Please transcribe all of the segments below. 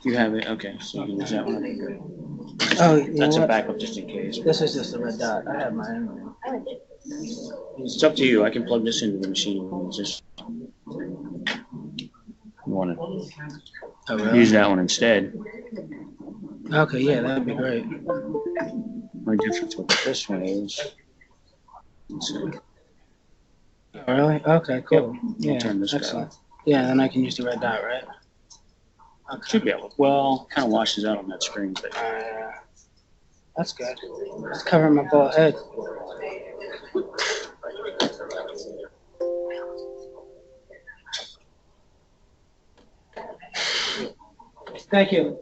You have it? Okay, so you can use that one. Oh, you That's know a what? backup just in case. This is just a red dot. I have my own. It's up to you. I can plug this into the machine and just want to Oh, really? use that one instead. Okay, yeah, that would be great. My difference with this one is, Oh, really? Okay, cool. I'll Yeah, turn this guy excellent. off. Yeah, then I can use the red dot, right? Okay. Should be able. Well, kind of washes out on that screen, but That's good. It's covering my bald head. Thank you.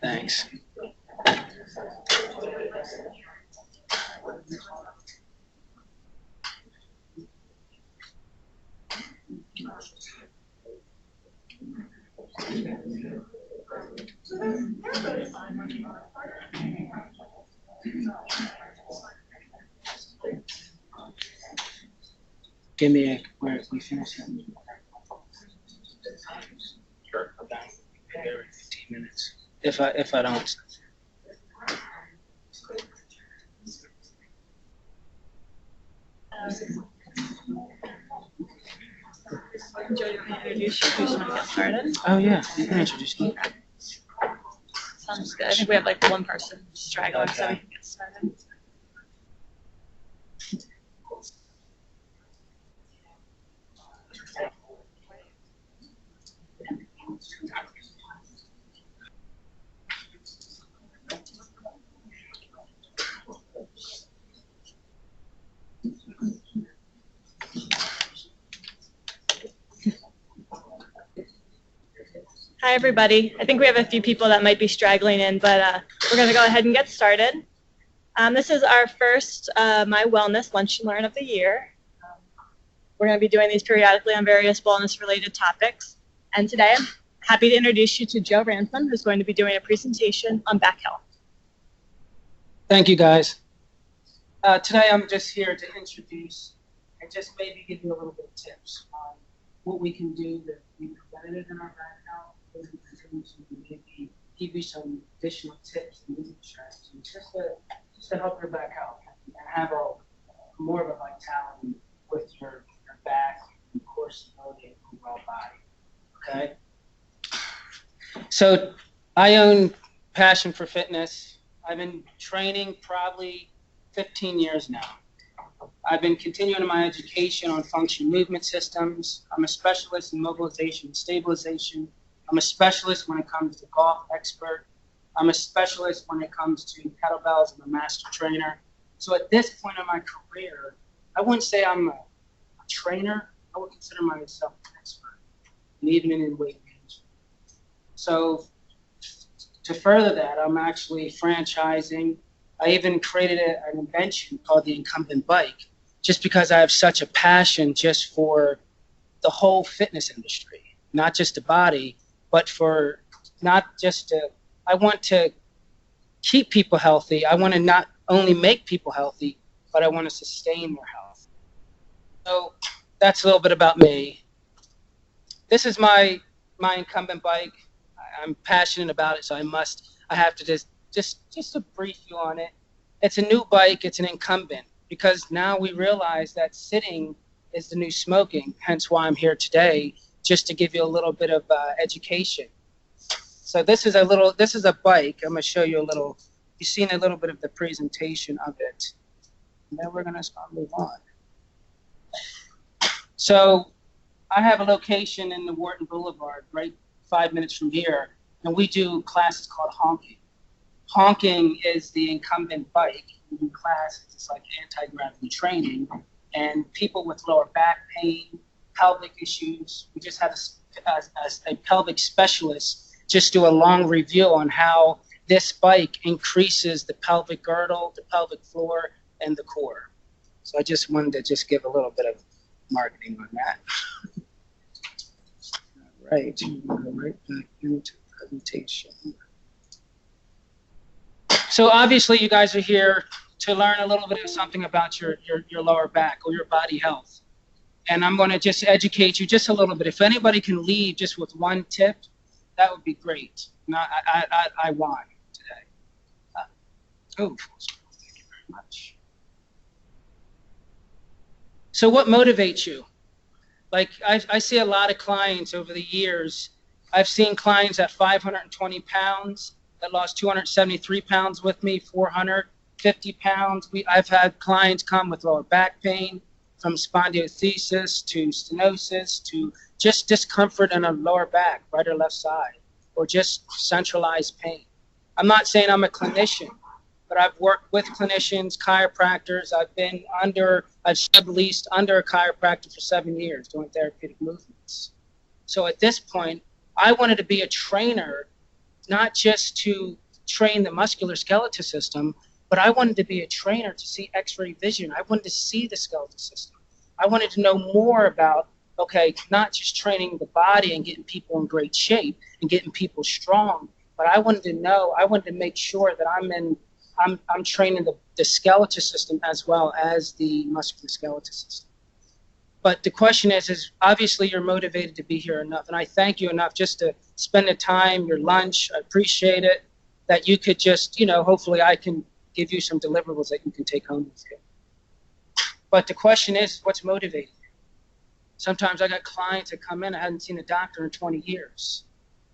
Thanks. Give me a where we finish it. Sure. Okay. Maybe every 15 minutes. If I don't. Joe, you want me to introduce you? Do you just want to get started? Oh yeah, you can introduce me. Sounds good. I think we have like one person straggling, so we can get started. Hi, everybody. I think we have a few people that might be straggling in, but we're going to go ahead and get started. This is our first My Wellness Lunch and Learn of the year. We're going to be doing these periodically on various wellness-related topics. And today I'm happy to introduce you to Joe Ransom, who's going to be doing a presentation on back health. Thank you, guys. Today I'm just here to introduce and just maybe give you a little bit of tips on what we can do to be preventative in our back health, and continue to maybe give you some additional tips and movement strategies just to help your back health and have a more of a vitality with your back and core stability and overall body. Okay. So I own Passion for Fitness. I've been training probably 15 years now. I've been continuing my education on function movement systems. I'm a specialist in mobilization and stabilization. I'm a specialist when it comes to golf expert. I'm a specialist when it comes to kettlebells. I'm a master trainer. So at this point in my career, I wouldn't say I'm a trainer. I would consider myself an expert, and even in weight management. So to further that, I'm actually franchising. I even created an invention called the Incumbent Bike, just because I have such a passion just for the whole fitness industry, not just the body, but for not just I want to keep people healthy. I want to not only make people healthy, but I want to sustain their health. So that's a little bit about me. This is my Incumbent Bike. I'm passionate about it, so I have to just to brief you on it. It's a new bike. It's an Incumbent, because now we realize that sitting is the new smoking. Hence why I'm here today, just to give you a little bit of education. So this is a bike. I'm gonna show you a little. You've seen a little bit of the presentation of it. And then we're gonna move on. So I have a location in the Wharton Boulevard, right 5 minutes from here, and we do classes called honking. Honking is the Incumbent Bike. We do classes. It's like anti-gravity training, and people with lower back pain, pelvic issues. We just had a a pelvic specialist just do a long review on how this bike increases the pelvic girdle, the pelvic floor, and the core. So I just wanted to just give a little bit of marketing on that. All right, we'll go right back into the presentation. So obviously you guys are here to learn a little bit of something about your lower back or your body health. And I'm going to just educate you just a little bit. If anybody can leave just with one tip, that would be great. And I want today. Thank you very much. So what motivates you? Like I see a lot of clients over the years. I've seen clients at 520 pounds that lost 273 pounds with me, 450 pounds. I've had clients come with lower back pain, from spondylolisthesis to stenosis to just discomfort in a lower back, right or left side, or just centralized pain. I'm not saying I'm a clinician, but I've worked with clinicians, chiropractors. I've sub-leased under a chiropractor for 7 years doing therapeutic movements. So at this point, I wanted to be a trainer, not just to train the musculoskeletal system, but I wanted to be a trainer to see X-ray vision. I wanted to see the skeletal system. I wanted to know more about, okay, not just training the body and getting people in great shape and getting people strong, but I wanted to make sure that I'm training the skeletal system as well as the musculoskeletal system. But the question is obviously you're motivated to be here enough, and I thank you enough just to spend the time, your lunch. I appreciate it, that you could just, hopefully I can give you some deliverables that you can take home with you. But the question is, what's motivating you? Sometimes I got clients that come in, I hadn't seen a doctor in 20 years.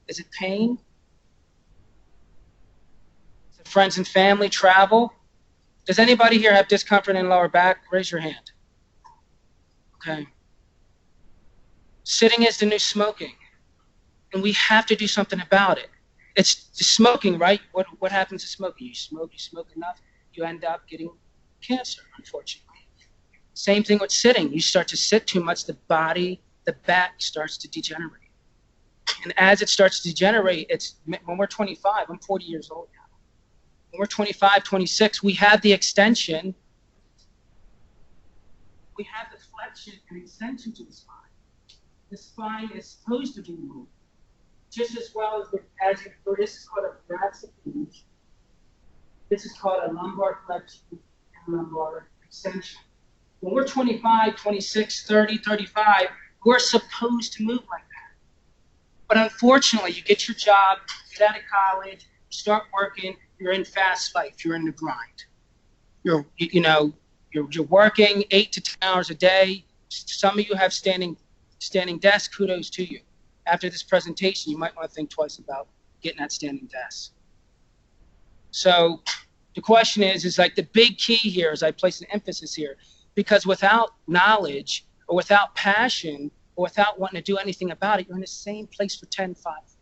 Is it pain? Is it friends and family, travel? Does anybody here have discomfort in lower back? Raise your hand. Okay. Sitting is the new smoking, and we have to do something about it. It's smoking, right? What happens to smoking? You smoke enough, you end up getting cancer, unfortunately. Same thing with sitting. You start to sit too much, the back starts to degenerate. And as it starts to degenerate, when we're 25, I'm 40 years old now. When we're 25, 26, we have the extension. We have the flexion and extension to the spine. The spine is supposed to be moved just as well as this is called a thoracic hinge. This is called a lumbar flexion and lumbar extension. When we're 25, 26, 30, 35, we're supposed to move like that. But unfortunately, you get your job, get out of college, you start working, you're in fast life, you're in the grind. You're working 8 to 10 hours a day. Some of you have standing desk. Kudos to you. After this presentation, you might want to think twice about getting that standing desk. So the question is like the big key here is I place an emphasis here, because without knowledge or without passion or without wanting to do anything about it, you're in the same place for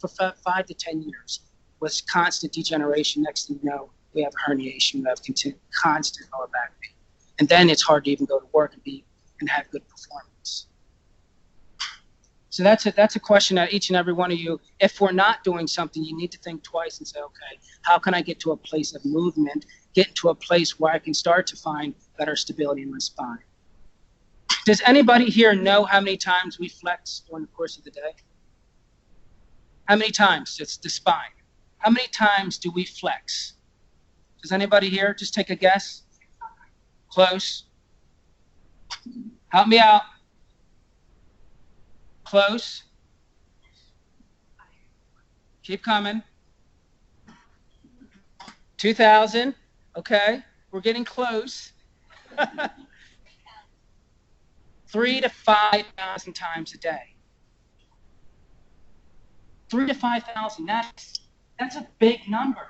5 to 10 years with constant degeneration. Next thing you know, we have herniation, we have constant lower back pain. And then it's hard to even go to work and have good performance. So that's a question that each and every one of you, if we're not doing something, you need to think twice and say, okay, how can I get to a place of movement, get to a place where I can start to find better stability in my spine? Does anybody here know how many times we flex during the course of the day? How many times? It's the spine. How many times do we flex? Does anybody here just take a guess? Close. Help me out. Close. Keep coming. 2,000. Okay, we're getting close. 3,000 to 5,000 times a day. 3,000 to 5,000. That's a big number.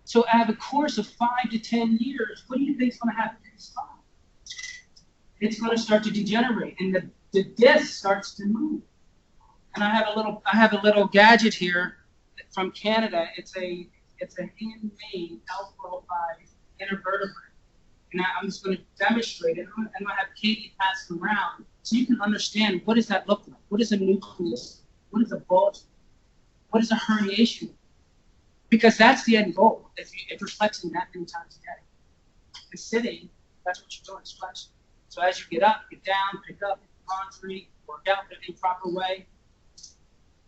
So out of a course of 5 to 10 years, what do you think is going to happen to the spine? It's going to start to degenerate, and the disc starts to move. And I have a little gadget here from Canada. It's a handmade L405 intervertebrate. And I'm just going to demonstrate it. I'm going to have Katie pass it around so you can understand what does that look like? What is a nucleus? What is a bulge? What is a herniation? Because that's the end goal. If you're flexing that many times a day. And sitting, that's what you're doing, is flexing. So as you get up, get down, pick up, laundry, work out in the proper way.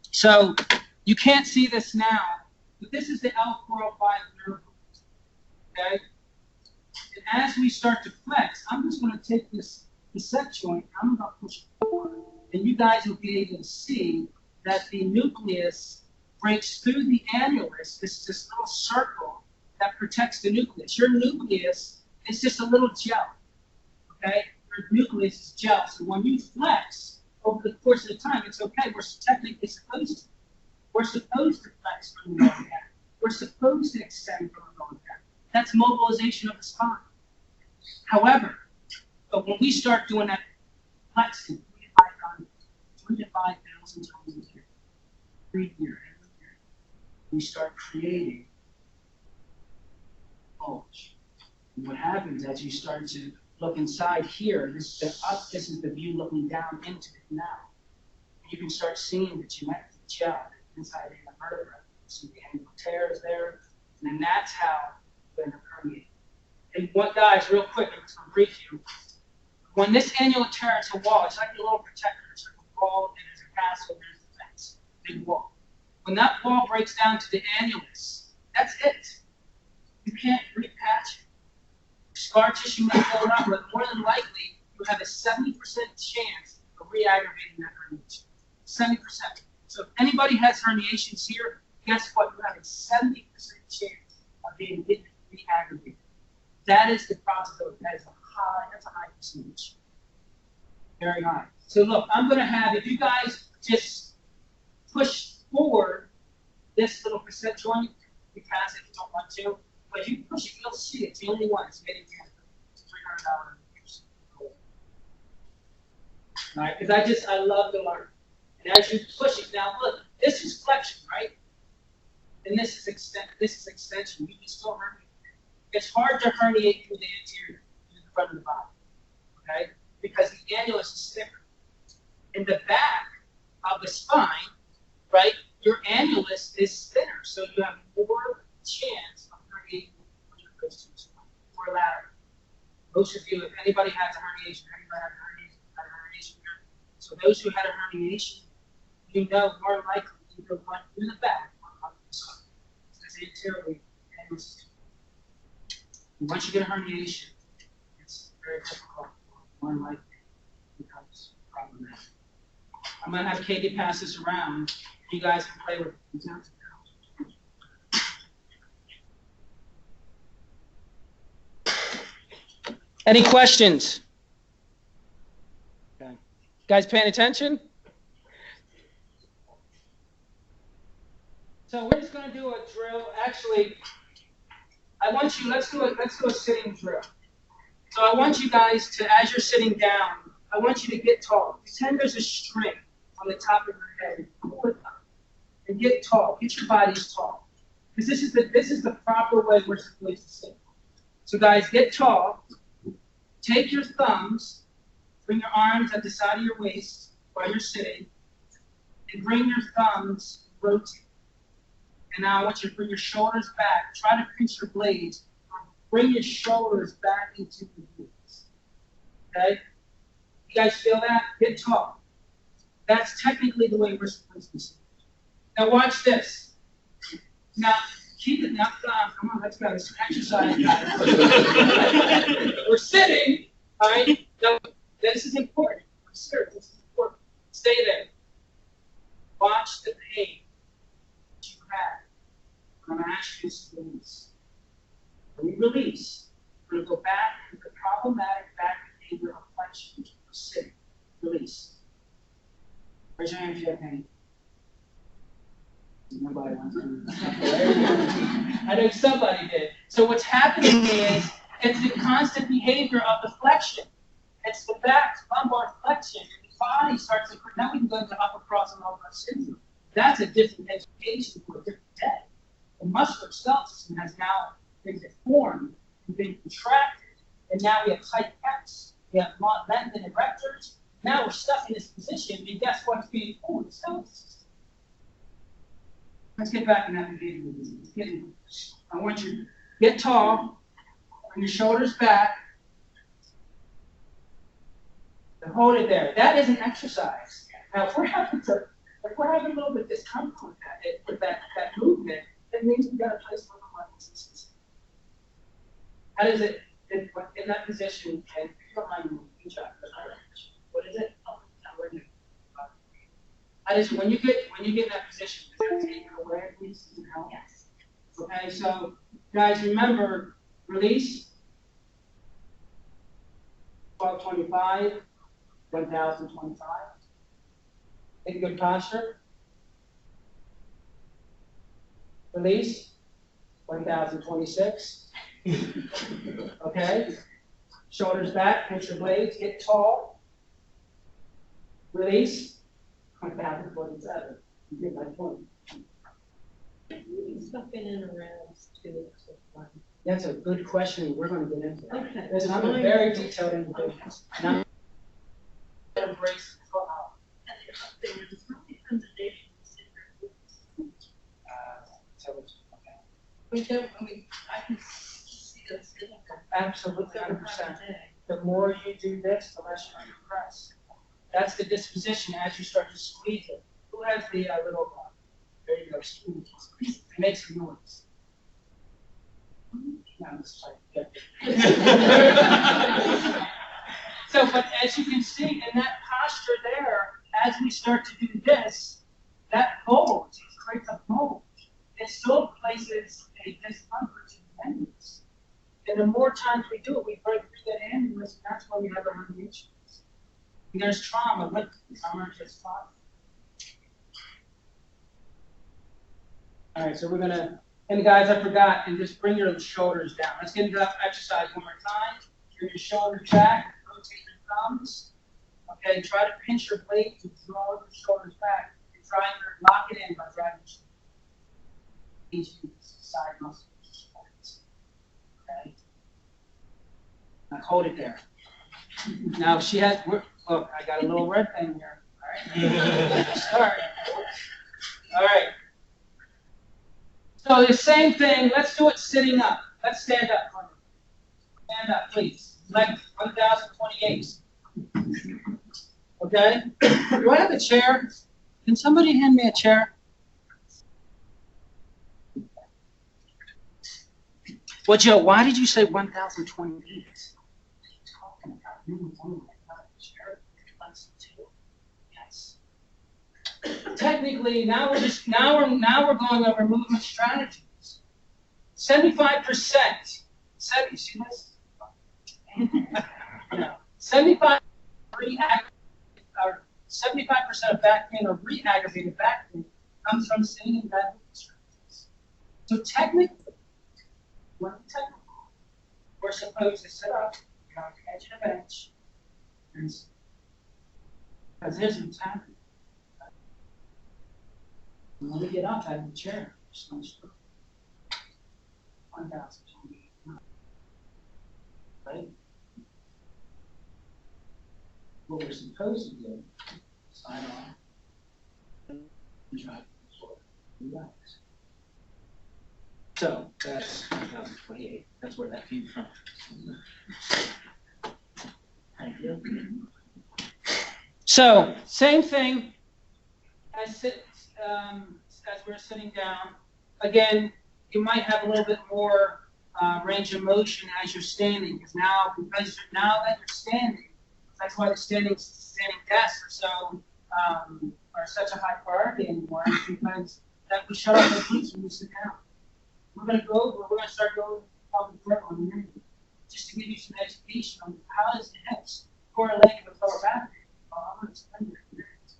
So you can't see this now, but this is the L405 nerve root, okay? And as we start to flex, I'm just going to take this set joint, I'm going to push it forward, and you guys will be able to see that the nucleus breaks through the annulus, this little circle that protects the nucleus. Your nucleus is just a little gel, okay? Your nucleus is gel, so when you flex over the course of the time, it's okay. We're technically supposed to. We're supposed to flex from the lower back. We're supposed to extend from the lower back. That's mobilization of the spine. However, but when we start doing that flexing 3 to 5,000 times a year, every year, we start creating bulge. And what happens as you start to look inside here, this is the view looking down into the canal. You can start seeing the geometric gel inside the vertebra. See the angle tears there, and then that's how we're going to permeate. And what, guys, real quick, I'm just going to brief you. When this annular tears a wall, it's like a little protector. It's like a wall, and there's a castle, there's a fence, big wall. When that wall breaks down to the annulus, that's it. You can't repatch it. Scar tissue may build up, but more than likely, you have a 70% chance of re-aggravating that herniation. 70%. So if anybody has herniations here, guess what? You have a 70% chance of being re-aggravated. That is the probability. That's a high percentage. Very high. So look, I'm going to have, if you guys just push forward this little cassette joint, you pass it if you don't want to, but if you push it, you'll see it. It's the only one. It's made in Canada. It's $300. All right, because I love to learn. And as you push it, now look, this is flexion, right? And this is extension. You can still herniate. It's hard to herniate through the anterior, through the front of the body, okay? Because the annulus is thicker. In the back of the spine, right, your annulus is thinner, so you have more chance of herniating when you go to the spine, more lateral. Most of you, if anybody has a herniation, here. So those who had a herniation, you know more likely to go one in the back, one on the side. Because anteriorly, annulus. Once you get a herniation, it's very difficult. More likely becomes problematic. I'm going to have Katie pass this around. You guys can play with it. Any questions? Okay. Guys paying attention? So we're just going to do a drill. Actually, I want you, let's do a sitting drill. So I want you guys to, as you're sitting down, I want you to get tall. Pretend there's a string on the top of your head. Pull it up and get tall. Get your bodies tall. Because this is the proper way we're supposed to sit. So guys, get tall. Take your thumbs, bring your arms at the side of your waist while you're sitting, and bring your thumbs, rotate. And now I want you to bring your shoulders back. Try to pinch your blades. Bring your shoulders back into the glutes. Okay? You guys feel that? Get tall. That's technically the way we're supposed to sit. Now watch this. Now, keep it now. Come on, let's go. It's an exercise, guys. We're sitting, all right? Now, this is important. Sir, this is important. Stay there. Watch the pain that you have. I'm going to ask you to release. When we release, we're going to go back to the problematic back behavior of flexion or sitting. Release. Raise your hand if you have pain. Nobody wants to. I know somebody did. So what's happening is it's the constant behavior of the flexion. It's the back lumbar flexion, and the body starts to. Now we can go into upper cross and lower syndrome. That's a different education for a different day. The muscular skeletal system has now been deformed and been contracted, and now we have tight pecs, we have lengthened erectors, Now we're stuck in this position, and guess what's being pulled? The skeleton system. Let's get back in that behavior. I want you to get tall, bring your shoulders back, and hold it there. That is an exercise. Now, if we're having a little bit of discomfort with that movement, it means we've got to place more consistency. How does it, in that position, and if you don't mind, good job. What is it? How does, when you get in that position, does that take you away at least? Yes. Okay, so guys, remember, release, 1225, 1025. Take good posture. Release, 1026. Okay. Shoulders back, pinch your blades, get tall. Release, 1047. You get my point. Something in around too. That's a good question. We're going to get into that. Okay. Listen, I'm a very detailed individual. And I'm embrace. I can see this. Absolutely, 100%. The more you do this, the less you're under press. That's the disposition as you start to squeeze it. Who has the little bar? There you go, squeeze. It makes a noise. No, I'm just trying to get So, but as you can see in that posture there, as we start to do this, that bulge creates a bulge. It still places a discomfort to the endings. And the more times we do it, we break through that ambulance, and that's when we have our herniations. And there's trauma with it. Trauma just trauma. All right, so we're gonna, and guys, I forgot, and just bring your shoulders down. Let's get into that exercise one more time. Bring your shoulders back, rotate your thumbs. Okay, try to pinch your blade to draw your shoulders back. And try to lock it in by driving your shoulders. Each side muscle. Okay. Now hold it there. Now she has, look, I got a little red thing here. All right. Start. All right. So the same thing, let's do it sitting up. Let's stand up. Stand up, please. Leg 1028. Okay? Do I have a chair? Can somebody hand me a chair? Well, Joe, why did you say 1028? Talking about you only got a chair. Yes. Technically, now we're going over movement strategies. 75%. You see this? 75% of back pain or re-aggravated back pain comes from sitting in bed strategies. So technically, we're supposed to sit up on the edge of the bench, because here's what's happening. When we get up out of the chair, just going to 1028. Right? What we're supposed to do is sign off and try to relax. So that's 1028. That's where that came from. Thank you. So same thing as we're sitting down. Again, you might have a little bit more range of motion as you're standing, because now that you're standing, that's why the standing desks are such a high priority anymore, because that we shut off the glutes when we sit down. We're going to start going probably further on the minute, just to give you some education on how does the hips correlate with lower back pain. I'm going to explain that in a minute.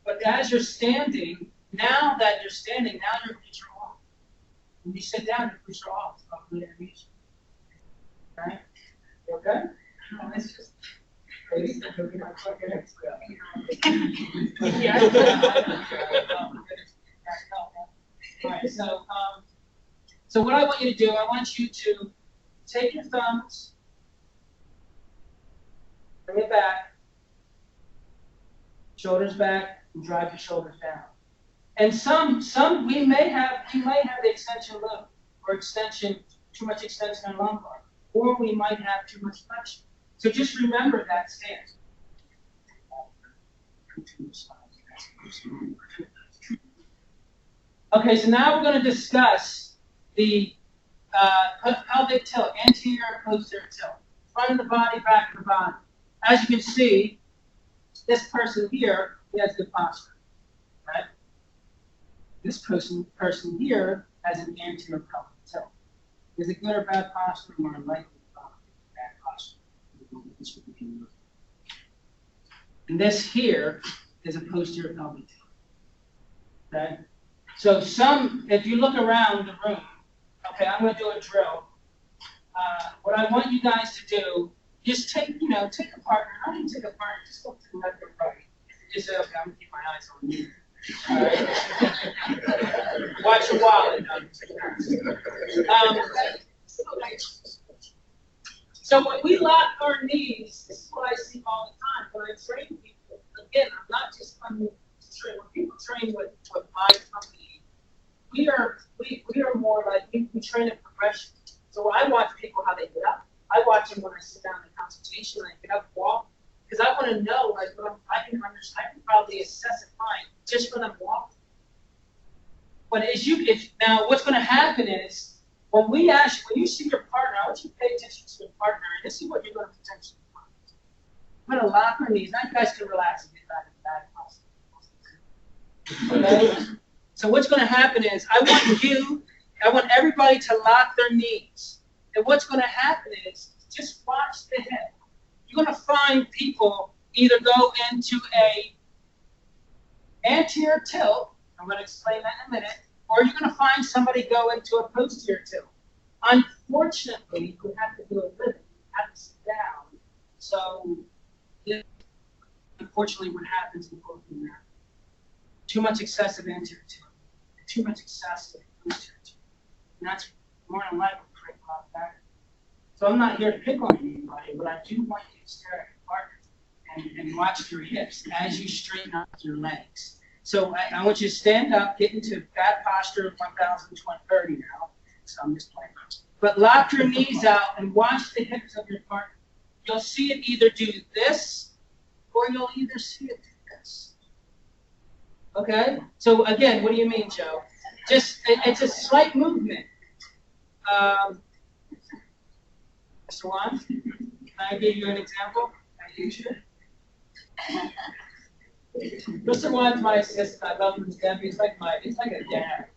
But as you're standing, now that you're standing, now your glutes are off. When you sit down, your glutes are off. Right? You okay? No, it's just. Ladies, you'll get my fucking extra. All right, so what I want you to do, I want you to take your thumbs, bring it back, shoulders back, and drive your shoulders down. And some we may have the extension low, or too much extension in lumbar, or we might have too much flexion. So just remember that stance. Okay, so now we're going to discuss the pelvic tilt, anterior, posterior tilt, front of the body, back of the body. As you can see, this person here, he has good posture, right? This person here has an anterior pelvic tilt. Is it good or bad posture? More likely bad posture. And this here is a posterior pelvic tilt. Okay? So if you look around the room, okay, I'm going to do a drill. What I want you guys to do, just take a partner. Not even take a partner, just go to the left or right. Just say, okay, I'm going to keep my eyes on you. All right? Watch your wallet. So when we lock our knees, this is what I see all the time when I train people. Again, I'm not just coming to train. When people train with my company, we are more like we train a progression. So when I watch people how they get up, I watch them when I sit down in consultation and I get up, walk, because I want to know like I can probably assess a client just when I'm walking. But now what's going to happen is when you see your partner, I want you to pay attention to your partner, and this is what you're going to potentially find. I'm going to lock our knees. Now you guys can relax and get back in the bad posture. Okay? So what's going to happen is I want everybody to lock their knees. And what's going to happen is just watch the hip. You're going to find people either go into a anterior tilt, I'm going to explain that in a minute, or you're going to find somebody go into a posterior tilt. Unfortunately, you have to do a living. You have to sit down. So, unfortunately, what happens in both of them, too much excessive anterior tilt, too much excessive posterior tilt. And that's more than likely to create a lot of back. So I'm not here to pick on anybody, but I do want you to stare at your partner and watch your hips as you straighten up your legs. So I want you to stand up, get into bad posture, 1,030 now. So I'm just playing. But lock your knees out and watch the hips of your partner. You'll see it either do this, or you'll either see it do this. Okay? So again, what do you mean, Joe? It's a slight movement. Mr. Juan, can I give you an example? Mr. Juan's my assistant. I love him to death. He's like a dad.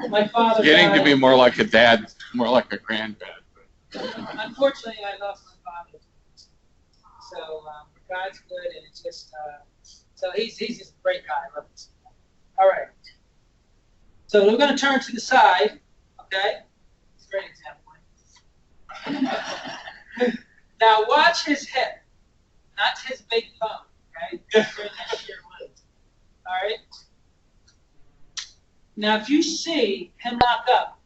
My father. Getting to be more like a dad, more like a granddad. Unfortunately, I lost my father. So God's good, and it's just so he's just a great guy. I love him. All right. So we're going to turn to the side. Okay. It's a great example. Now watch his hip, not his big bone. Okay. All right. Now, if you see him lock up,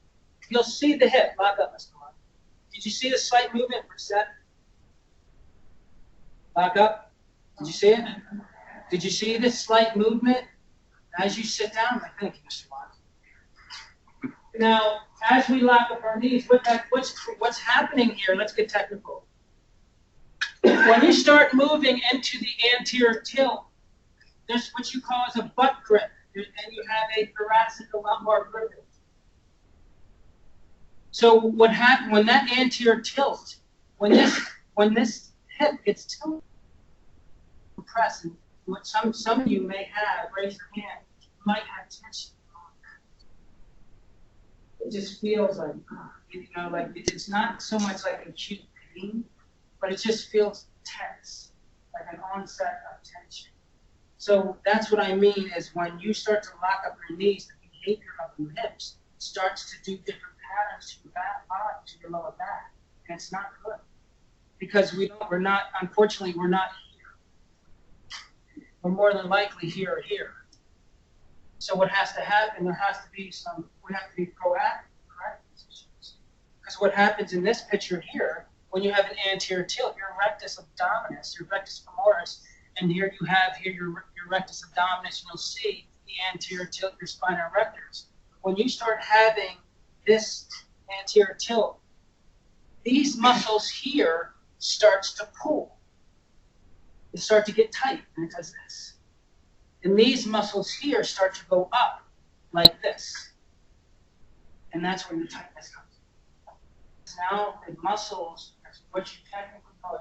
you'll see the hip lock up, Mr. Mark. Did you see the slight movement for set? Lock up. Did you see it? Did you see this slight movement as you sit down? Thank you, Mr. Mark. Now, as we lock up our knees, what's happening here? Let's get technical. When you start moving into the anterior tilt, there's what you call as a butt grip, and you have a thoracic or lumbar grip. So what happens when that anterior tilt, when this hip gets tilted, compressed, and what some of you may have, raise your hand, might have tension. It just feels like, like it's not so much like acute pain, but it just feels tense, like an onset of tension. So that's what I mean is when you start to lock up your knees, the behavior of your hips starts to do different patterns to your back body, to your lower back, and it's not good because unfortunately, we're not here. We're more than likely here or here. So what has to happen? We have to be proactive, correct? Because what happens in this picture here, when you have an anterior tilt, your rectus abdominis, your rectus femoris, And here you have your rectus abdominis, and you'll see the anterior tilt, your spina erectors. When you start having this anterior tilt, these muscles here starts to pull. They start to get tight, and it does this. And these muscles here start to go up like this. And that's where the tightness comes. Now the muscles, what you technically call a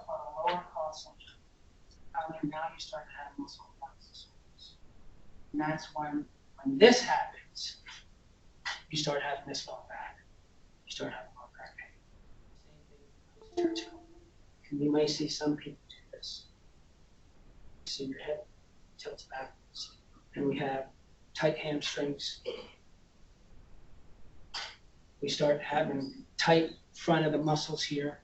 lower caudal now you start to have muscle relaxation. And that's when this happens, you start having this low back. You start having low back pain. Same thing. And you may see some people do this. So your head tilts backwards. And we have tight hamstrings. We start having tight front of the muscles here.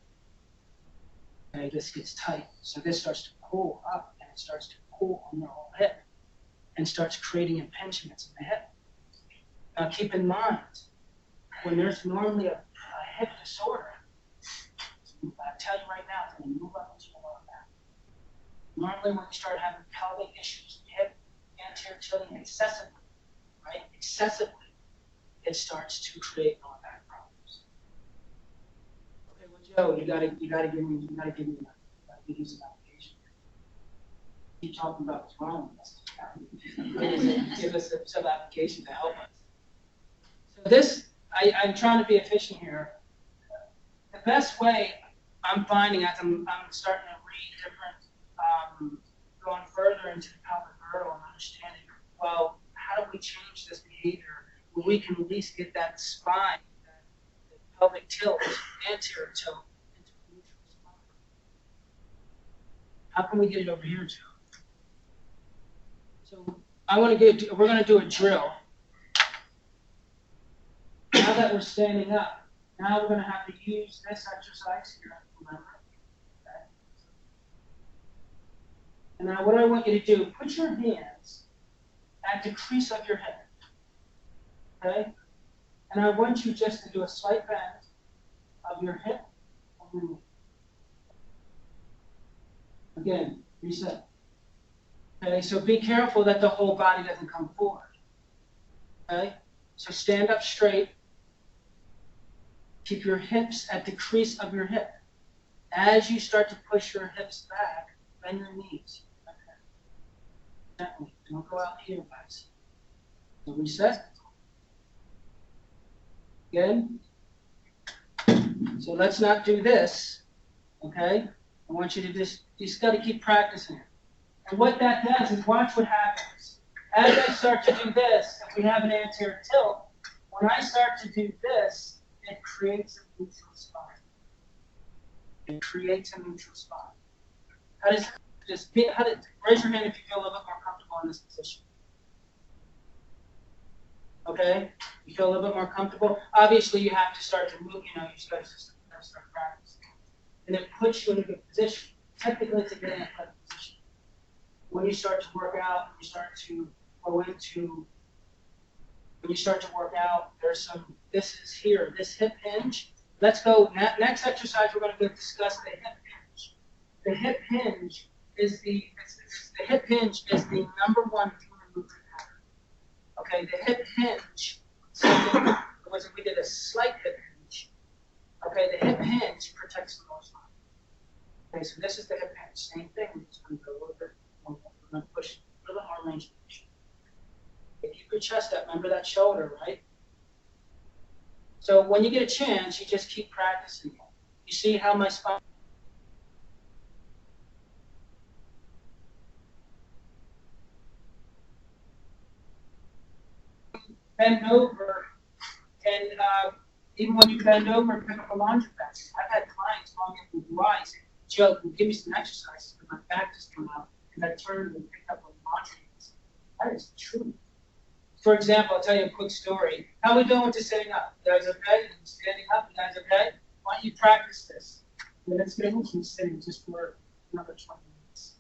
Okay, this gets tight. So this starts to pull up, and it starts to pull on the whole hip and starts creating impingements in the hip. Now keep in mind, when there's normally a hip disorder, I tell you right now, it's going to move up into your lower back. Normally when you start having pelvic issues, hip anterior tilting excessively, right? Excessively, it starts to create lower back problems. Okay, well, Joe, you gotta give me some application. Keep talking about what's wrong with us. Give us some application to help us. So this, I'm trying to be efficient here. The best way I'm finding as I'm starting to read different, going further into the pelvic girdle and understanding, well, how do we change this behavior where we can at least get that spine, the pelvic tilt, anterior tilt, into a neutral spine? How can we get it over here, Joe? So we're going to do a drill. Now that we're standing up, now we're going to have to use this exercise here, remember? Okay. And now what I want you to do, put your hands at the crease of your hip. Okay? And I want you just to do a slight bend of your hip and your knee. Again, reset. Okay, so be careful that the whole body doesn't come forward. Okay? So stand up straight. Keep your hips at the crease of your hip. As you start to push your hips back, bend your knees. Okay. Gently. Don't go out here, guys. So reset. Good. So let's not do this. Okay? I want you to just got to keep practicing it. And what that does is watch what happens. As I start to do this, if we have an anterior tilt, when I start to do this, it creates a neutral spine. It creates a neutral spine. Raise your hand if you feel a little bit more comfortable in this position. Okay? You feel a little bit more comfortable? Obviously, you have to start to move, you start practicing. And it puts you in a good position. Technically, it's a good athletic position. When you start to work out, when you start to work out, there's some, this is here, this hip hinge. Let's go, next exercise, we're going to go discuss the hip hinge. The hip hinge is the number one human movement pattern. Okay, the hip hinge, we did a slight hip hinge. Okay, the hip hinge protects the lower spine. Okay, so this is the hip hinge, same thing, we're just going to go a little bit, we're going to push a little bit more range of motion. Keep your chest up. Remember that shoulder, right? So when you get a chance, you just keep practicing. You see how my spine. Bend over, and even when you bend over, pick up a laundry basket. I've had clients call me up with why say, Joe, can you give me some exercises because my back just come out, and I turned and picked up a laundry basket. That is true. For example, I'll tell you a quick story. How are we doing with the sitting up? You guys okay? Standing up? You guys okay? Why don't you practice this? Okay, let's get into sitting just for another 20 minutes.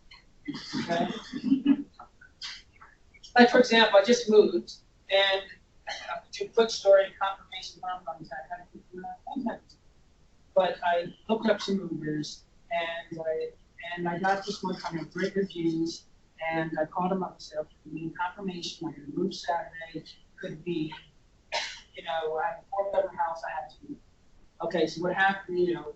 Okay? Like, for example, I just moved, and to a quick story, confirmation bonds, I had to do that. But I looked up some movers, and and I got this one kind of great reviews, and I called them up and said, okay, we need confirmation, I'm gonna move Saturday, could be, you know, I have a 4-bedroom house, I have to move. Okay, so what happened, you know,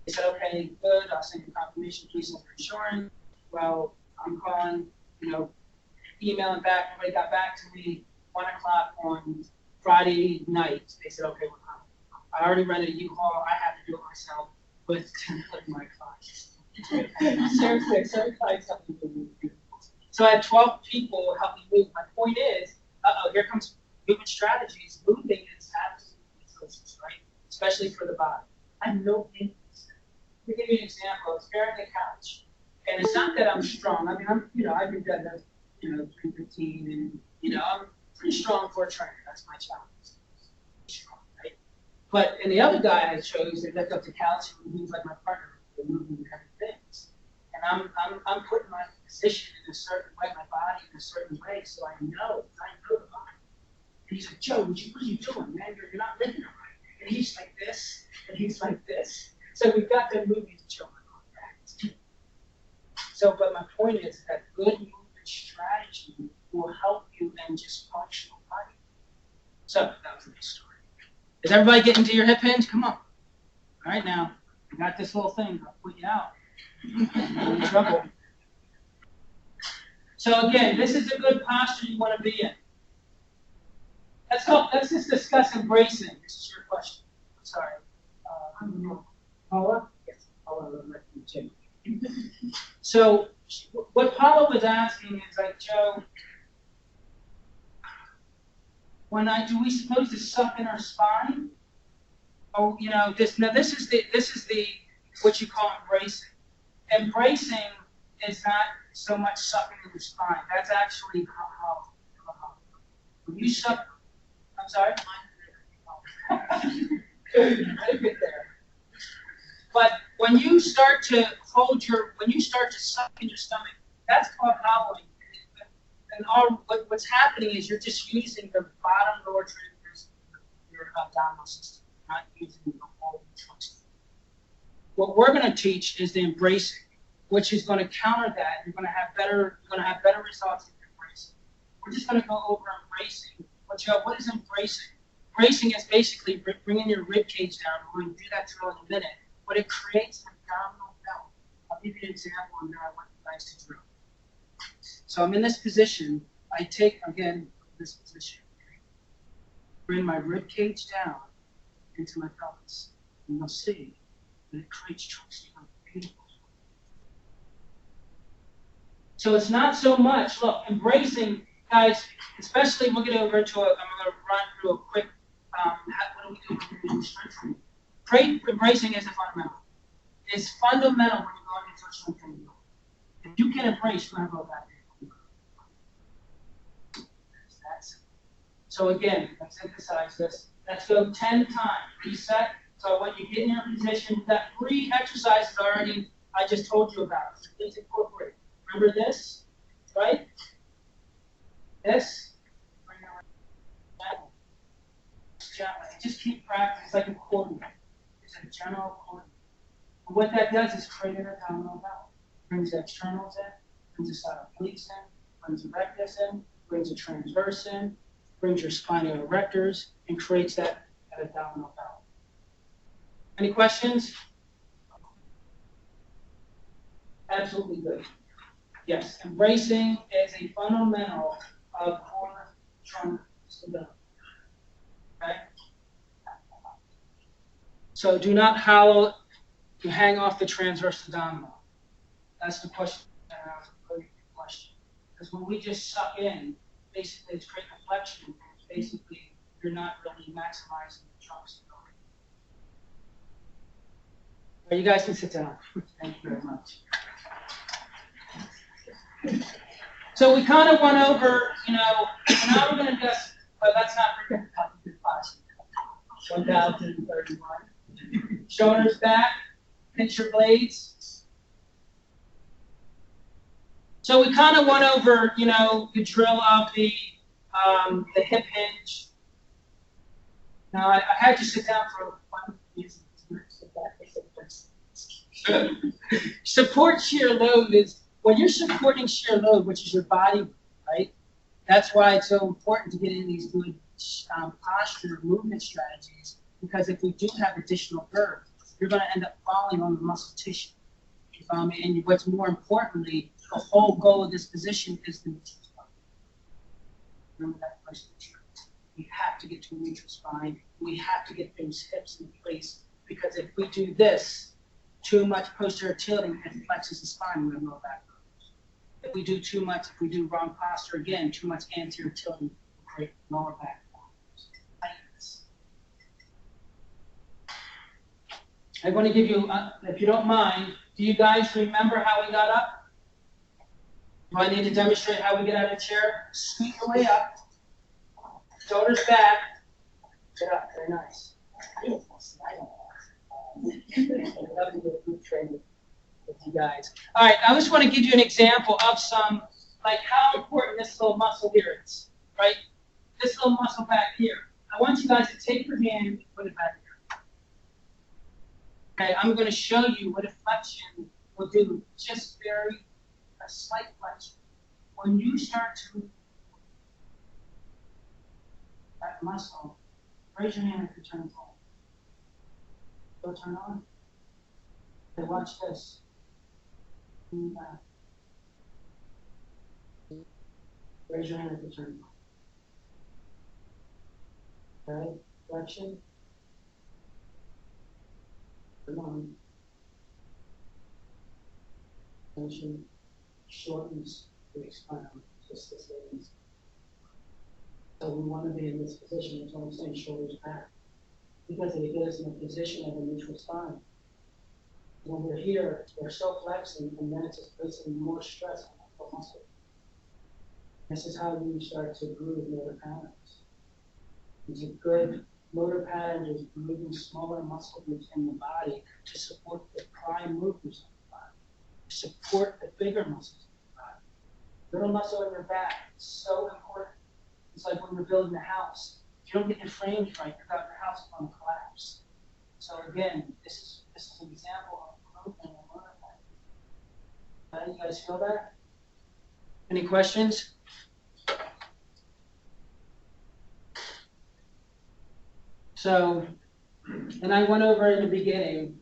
they said, okay, good, I'll send you confirmation, please send your insurance. Well, I'm calling, you know, emailing back, nobody got back to me, 1 o'clock on Friday night, they said, okay, we're coming. I already rented a U-Haul, I have to do it myself with 10 of my clients. Seriously, so clients help me move. So I had 12 people help me move. My point is, here comes movement strategies. Moving is absolutely delicious, right? Especially for the body. I have no interest. Let me give you an example. I was carrying the couch, and it's not that I'm strong. I mean, I've been dead, 315, and I'm pretty strong for a trainer. That's my challenge. Strong, right? But and the other guy I chose, they lift up the couch, and he's like my partner. They're moving kind of things, and I'm putting my position in a certain way, my body in a certain way, so I know the body. And he's like, Joe, what are you doing, man? You're not lifting it right. And he's like this, and he's like this. So we've got them moving to show my contact. So, but my point is that good movement strategy will help you in just functional body. So that was the story. Is everybody getting to your hip hinge? Come on. All right, now I got this little thing. I'll put you out. You're in trouble. So again, this is a good posture you want to be in. Let's just discuss embracing. This is your question. I'm sorry. Paula? Yes, Paula. So what Paula was asking is like, Joe, do we supposed to suck in our spine? Oh, this is the what you call embracing. Embracing is not so much sucking in the spine. That's actually how. When you suck, I'm sorry. I didn't get there. But when you start to suck in your stomach, that's called hollowing. And what's happening is you're just using the bottom lower transverse of your abdominal system, not using the whole trunk. What we're going to teach is the embracing, which is going to counter that. You're going to have better results in embracing. We're just going to go over embracing. But Joe, what is embracing? Embracing is basically bringing your rib cage down. We're going to do that drill in a minute. But it creates an abdominal belt. I'll give you an example, and then I want you guys to drill. So I'm in this position. I take, again, this position. Bring my rib cage down into my pelvis. And you'll see that it creates chunks of beautiful. So it's not so much, look, embracing, guys, especially we'll get over to I'm going to run through a quick, what do we do strength training? Embracing is a fundamental. It's fundamental when you're going into a strength training. If you can embrace, you're going to go back there. So again, let's emphasize this. Let's go 10 times. Reset. So when you get in your position, that 3 exercises already I just told you about. Please incorporate. Remember this, right? This. Gently. Just keep practicing. It's like a accordion. It's a general accordion. And what that does is create an abdominal belt. Brings the externals in, brings the side obliques in, brings the rectus in, brings the transverse in, brings your spinal erectors, and creates that abdominal belt. Any questions? Absolutely good. Yes, embracing is a fundamental of core trunk stability. Okay? So do not hollow to hang off the transverse abdominal. That's the question. That's a really good question. Because when we just suck in, basically it's creating a flexion, and it's basically you're not really maximizing the trunk stability. Well, you guys can sit down. Thank you very much. So we kind of went over, now we're going to just, but let's not forget about the posture. 1031. Shoulders back, pinch your blades. So we kind of went over, the drill of the hip hinge. Now I had you sit down for 1 reason. Support shear load is, when you're supporting shear load, which is your body, right? That's why it's so important to get in these good posture movement strategies, because if we do have additional girth, you're going to end up falling on the muscle tissue. You follow me? And what's more importantly, the whole goal of this position is the neutral spine. Remember that question? We have to get to a neutral spine. We have to get those hips in place, because if we do this, too much posterior tilting, it flexes the spine with the lower back. If we do too much, if we do wrong posture, again, too much anterior tilting, will create lower back tightness. I want to give you, if you don't mind, do you guys remember how we got up? Do I need to demonstrate how we get out of the chair? Scoot your way up, shoulders back, get up, very nice. Love to do a group training with you guys. All right, I just want to give you an example of some, like how important this little muscle here is, right? This little muscle back here. I want you guys to take your hand and put it back here. Okay, I'm going to show you what a flexion will do. Just a slight flexion. When you start to that muscle, raise your hand if you turn on. Go turn on. Okay, watch this. Raise your hand if you turn on. Okay, flexion. Turn on. Tension shortens the spine, just this way. So we want to be in this position. That's what I'm saying, shoulders back, because it gets us in a position of a neutral spine. When we're here, we're so flexing, and then it's just placing more stress on the muscle. This is how you start to groove motor patterns. It's a good motor pattern is moving smaller muscle groups in the body to support the prime movements of the body, to support the bigger muscles of the body. Little muscle in your back is so important. It's like when you're building a house. If you don't get your frames right, your house is going to collapse. So again, this is an example of movement and motor pattern. You guys feel that? Any questions? So, and I went over in the beginning,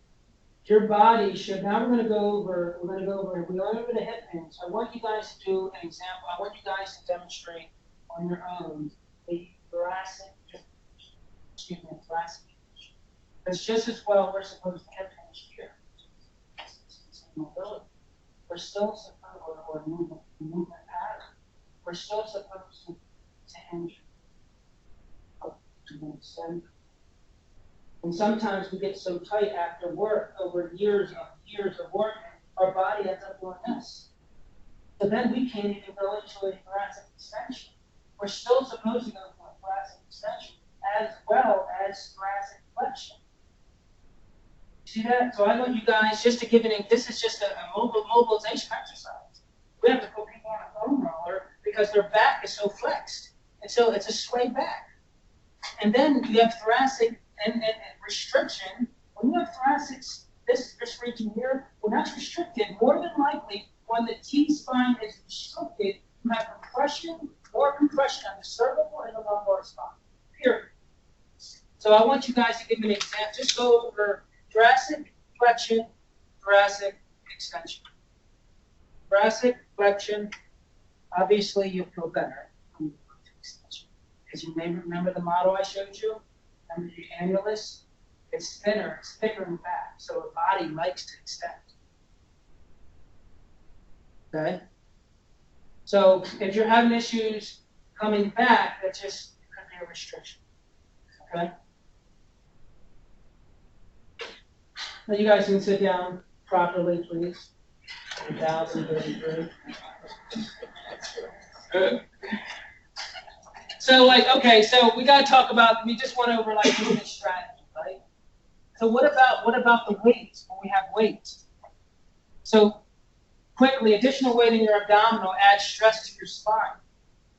your body should, now we're going to go over, we went over the hip hinge. I want you guys to do an example. I want you guys to demonstrate on your own the thoracic hinge. It's just as well we're supposed to hip hinge here. It's mobility. We're still supposed, or movement pattern. We're still supposed to hinge up to the center. And sometimes we get so tight after work, over years of work, our body ends up doing this. So then we can't even go into a thoracic extension. We're still supposed to go for a thoracic extension as well as thoracic flexion. See that? So I want you guys just to give it, this is just a mobilization exercise. We have to put people on a foam roller because their back is so flexed. And so it's a sway back. And then you have thoracic and restriction. When you have thoracics, this region here, when that's restricted, more than likely, when the T-spine is restricted, you have more compression on the cervical and the lumbar spine, period. So I want you guys to give me an example. Just go over thoracic flexion, thoracic extension. Thoracic flexion, obviously you feel better when you go to extension. Because you may remember the model I showed you? Remember the annulus? It's thinner, it's thicker in the back, so the body likes to extend. Okay? So if you're having issues coming back, that just could be a restriction. Okay? Now you guys can sit down properly, please. 1033. Good. So so we got to talk about, we just went over movement strategy, right? So what about the weights, when we have weights? So quickly, additional weight in your abdominal adds stress to your spine,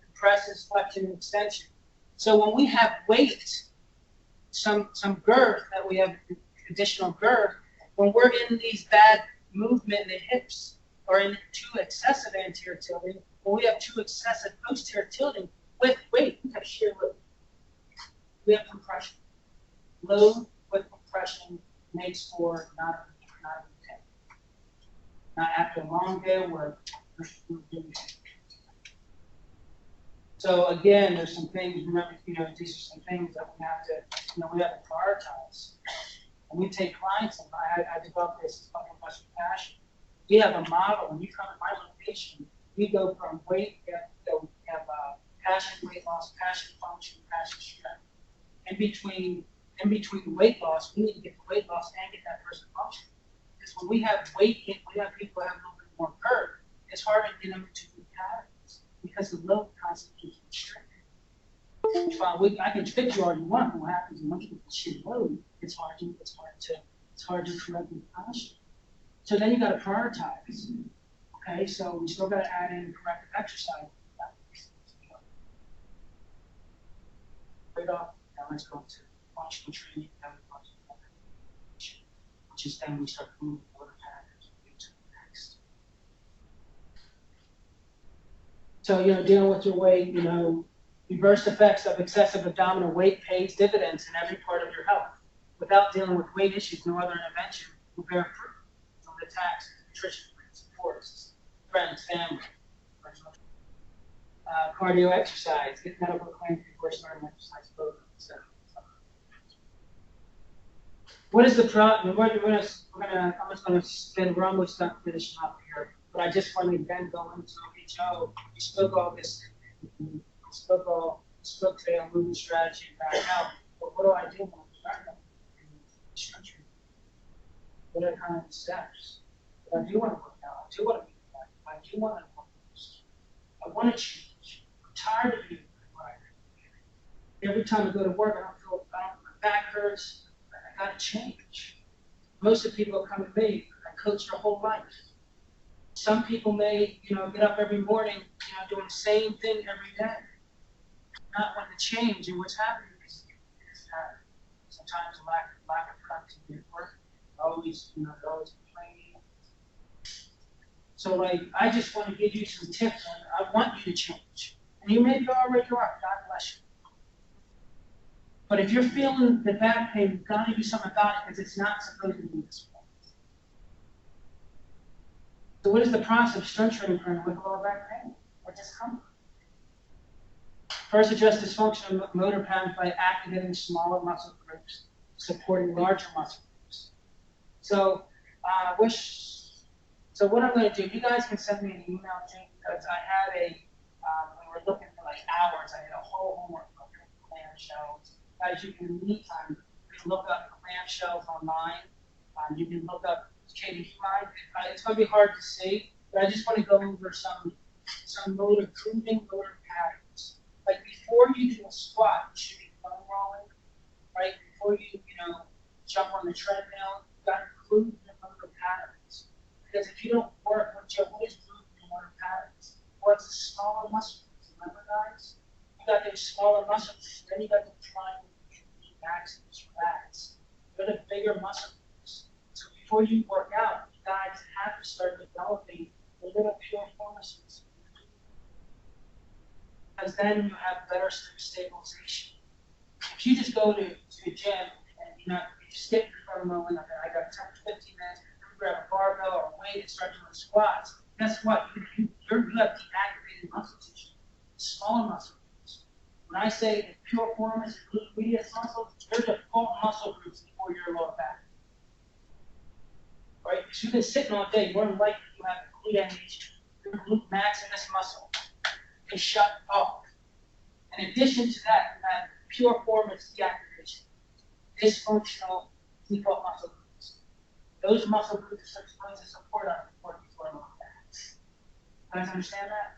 compresses flexion and extension. So when we have weight, some girth, that we have additional girth, when we're in these bad movement in the hips or in too excessive anterior tilting, when we have too excessive posterior tilting with weight, we have shear load. We have compression. Load with compression makes for not okay. Not after a long day of work. So again, there's some things, remember, these are some things that we have to prioritize. And we take clients, and I developed this fucking muscle passion. We have a model. When you come to my location, we go from weight, we have passion, weight loss, passion function, passion strength. In between the weight loss, we need to get the weight loss and get that person function. Because when we have weight, we have people who have a little bit more curve, it's harder to get them into new patterns because the load constantly keeps restricted. I can fix you all you want, but what happens is once you get the sheer load, it's hard to correct the posture. So then you got to prioritize. Okay, so we still got to add in corrective exercise. Right off, now let's go to functional training, which is then we start moving order patterns into the next. So, dealing with your weight, reverse effects of excessive abdominal weight pays dividends in every part of your health. Without dealing with weight issues, no other intervention will bear fruit from the taxes, nutrition, supports, friends, family. Cardio exercise, get medical claims before starting exercise program, etc. What is the problem? I'm just going to spin. We're almost done finishing up here, but I just want to then go into HO. We spoke all this. We spoke today on movement strategy and back out. But what do I do when I'm starting in this country? What are kind of the steps? But I do want to work out. I do want to be back. I do want to work. I want to change. I'm tired of being required. Every time I go to work, my back hurts. I got to change. Most of the people come to me. I coach their whole life. Some people may, get up every morning, doing the same thing every day. Not wanting to change, and what's happening is sometimes a lack of productivity at work. Always complaining. So, I just want to give you some tips on. I want you to change, and you maybe already are. God bless you. But if you're feeling the back pain, you've got to do something about it because it's not supposed to be this way. So, what is the process of strength training for with lower back pain or discomfort? First, address dysfunctional motor patterns by activating smaller muscle groups, supporting larger muscle groups. So, So what I'm going to do, you guys can send me an email, Jane, because I had when we were looking for hours, I had a whole homework book of clamshells. Guys, you can in the meantime, you can look up clamshells online. You can look up KD5. It's going to be hard to see, but I just want to go over some proven motor patterns. Like before you do a squat, you should be foam rolling, right? Before you jump on the treadmill, you got to include the motor patterns. Because if you don't work with what is moving the motor patterns, what's the smaller muscle groups? Remember, guys? You got those smaller muscle groups, then you got the triangle, maximus, lats. They're the bigger muscle groups. So before you work out, you guys have to start developing the little pure formations. Because then you have better stabilization. If you just go to a gym and you skip your foam rolling, I got 10 to 15 minutes, grab a barbell or a weight and start doing squats, guess what? You have deactivated muscle tissue, smaller muscle groups. When I say the pure formis and glute medius muscles, they're default muscle groups for your lower back. Right? Because you've been sitting all day, more than likely you have glute amnesia. Your glute maximus muscle is shut off. In addition to that, you have pure formis deactivation, dysfunctional default muscle groups. Those muscle groups are supposed to support our lower backs. You guys understand that?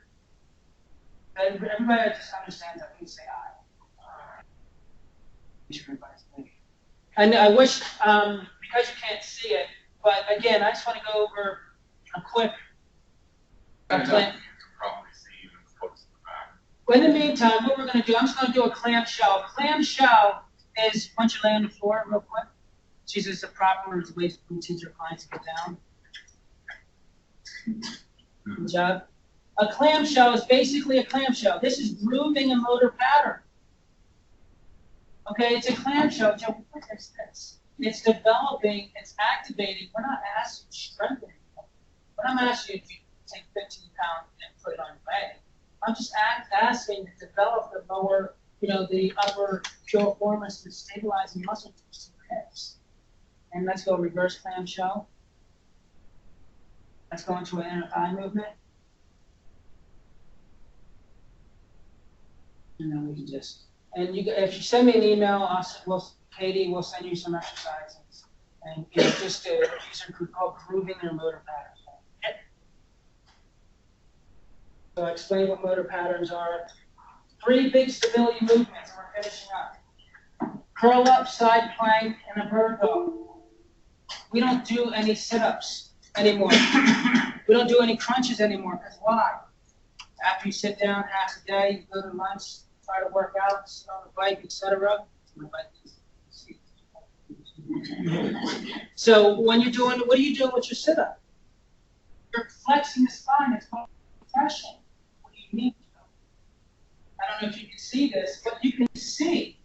Everybody just understands that. Please say aye. And I wish, because you can't see it, but again, I just want to go over a quick plan. Well, in the meantime, what we're going to do, I'm just going to do a clamshell. Clamshell is, once you lay on the floor real quick, chooses the proper ways to teach your clients to get down. Good job. A clamshell is basically a clamshell. This is grooving a motor pattern. Okay, it's a clamshell. Joe, what is this? It's developing, it's activating. We're not asking you to strengthen it. But I'm asking you to take 15 pounds and put it on your leg. I'm just asking to develop the lower, the upper piriformis to stabilize the muscle to your hips. And let's go reverse clamshell. Let's go into an inner thigh movement. And then we can just, and if you send me an email, Katie will send you some exercises. And just these are called grooving your motor patterns. So I'll explain what motor patterns are. 3 big stability movements, and we're finishing up. Curl up, side plank, and a bird dog. We don't do any sit-ups anymore. We don't do any crunches anymore, because why? After you sit down half a day, you go to lunch, try to work out, sit on the bike, etc. So when you're doing, what are you doing with your sit-up? You're flexing the spine. It's called compression. What do you mean? I don't know if you can see this, but you can see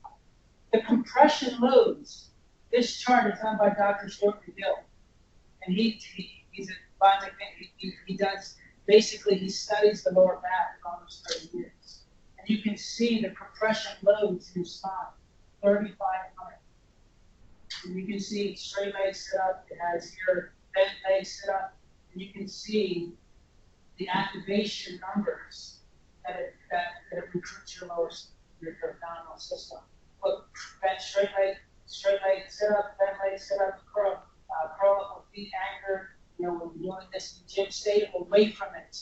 the compression loads. This chart is done by Dr. Stuart McGill, and he's a biomechanic. He does basically he studies the lower back for almost 30 years, and you can see the compression loads in your spine, 3,500. And you can see straight leg sit up. It has your bent leg sit up, and you can see the activation numbers that it recruits your abdominal system. Look, bent straight leg sit up, bent leg sit up, curl up with feet anchored. When you're doing this in the gym, stay away from it.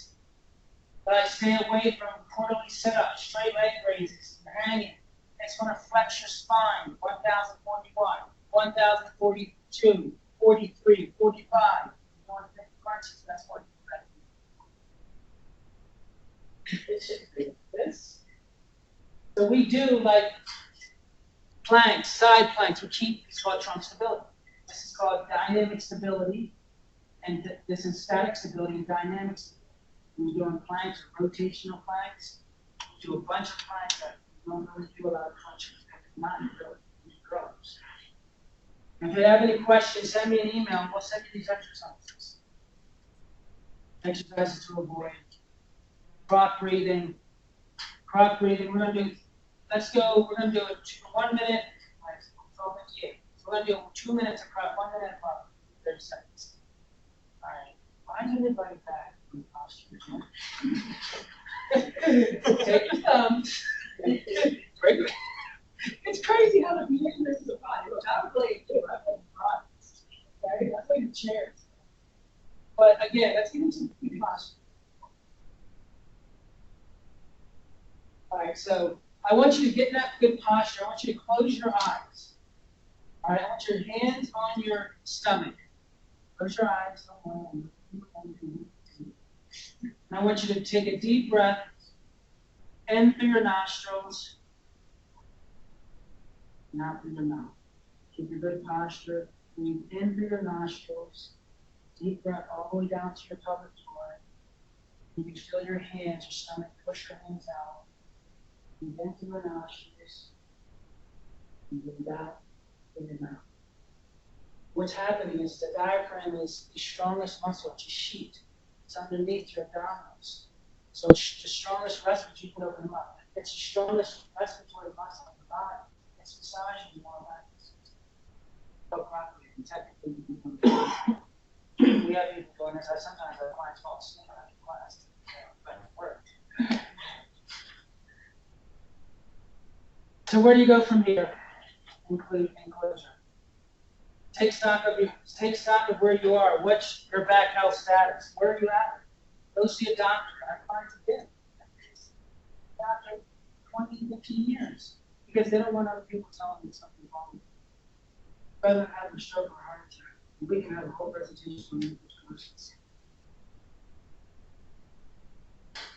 But I stay away from quarterly sit-ups, straight leg raises, hanging. It's going to flex your spine. 1,041, 1,042, 43, 45. You want to think crunches, that's what it should be this. So we do like planks, side planks, which is called trunk stability. This is called dynamic stability, and this is static stability and dynamic stability. When you're doing planks or rotational planks, do a bunch of planks that you don't really do a lot of crunches because it's not really grows. And if you have any questions, send me an email and we'll send you these exercises. Exercises to avoid. Croc breathing. We're going to do, we're going to do a 1 minute. So we're going to do 2 minutes of croc, 1 minute of croc, 30 seconds. All right. Why is everybody back from posture? Take your thumbs. It's crazy how the behavior is the body. Look, I would play it too. I play the okay? I play the chairs. But again, let's get into the posture. All right, so I want you to get in that good posture. I want you to close your eyes. All right, I want your hands on your stomach. Close your eyes. And I want you to take a deep breath in through your nostrils and out through your mouth. Keep your good posture. Breathe in through your nostrils. Deep breath all the way down to your pelvic floor. You can feel your hands, your stomach, push your hands out. Breathe in through your nostrils. And breathe out through your mouth. What's happening is the diaphragm is the strongest muscle. It's a sheet. It's underneath your abdominals. So it's the strongest respiratory, you can open them up. It's the strongest respiratory muscle in the body. It's massaging more or less. So properly, and technically, you can we have people doing this. Sometimes our clients fall asleep after class. But it works. So where do you go from here? Enclosure. Take stock of where you are. What's your back health status? Where are you at? Go see a doctor. Our clients have been doctor 20, 15 years because they don't want other people telling them something wrong. Rather than having a stroke or heart attack, we can have a whole presentation on these questions.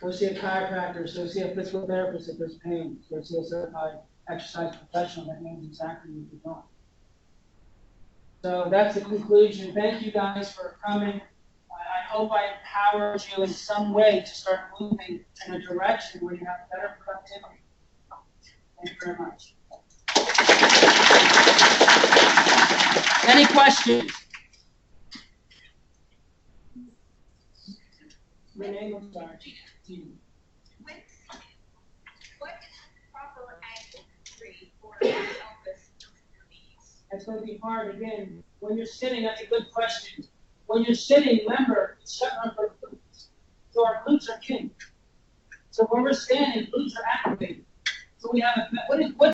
Go see a chiropractor. Go see a physical therapist if there's pain. Go see a certified exercise professional that knows exactly what you're doing. So that's the conclusion. Thank you guys for coming. I hope I empowered you in some way to start moving in a direction where you have better productivity. Thank you very much. Any questions? Your name, I'm sorry. What is the proper angle tree for Elvis disease? That's going to be hard again. When you're sitting, that's a good question. When you're sitting, remember, it's shutting off our glutes. So our glutes are king. So when we're standing, glutes are activated. So we have a, what